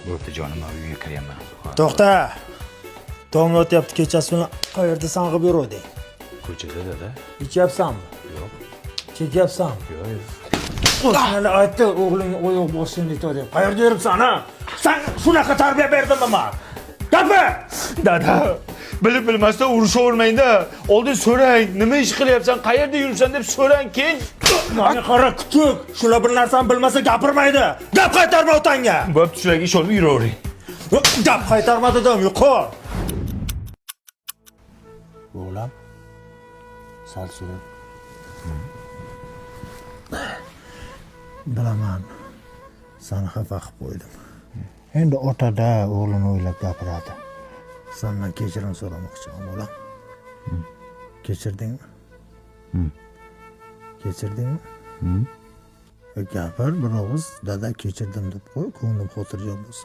Bo'pti jonim, men uyga kiraman. To'xta. Tong o'tyapti, kechasi bilan qayerda sang'ib yuruvding? Ko'chada dada. Ichyapsanmi? Yo'q. Chekyapsanmi? Yo'q. Qo'shnilar aytdi, o'g'ling oyoq boshini yetadi. Qayerda yuribsan, ha? Sen shunaqa tarbiya berdimmi men? Gapir! Dada, bilib bilmasdan urushavermang-da. Oldin so'rang, nima ish qilyapsan, qayerda yuribsan deb so'rang, keyin Mani qara kuchuk. Shular bir narsani bilmasa gapirmaydi. Gap qaytarma otangga. bo'pti, shularga ish olib yuravering. Gap qaytarma dedim, yuqor. O'g'lim. Sal surib. Bilaman. Seni xafa qilib qo'ydim. Endi otada o'g'lini o'ylab gapiradi. Sendan kechirim so'ramoqchiman, o'g'lim. Kechirdingmi? Kechirdingmi? Gapir bir og'iz, dada kechirdim deb qo'y, ko'nglim xotirjam bo'lsin.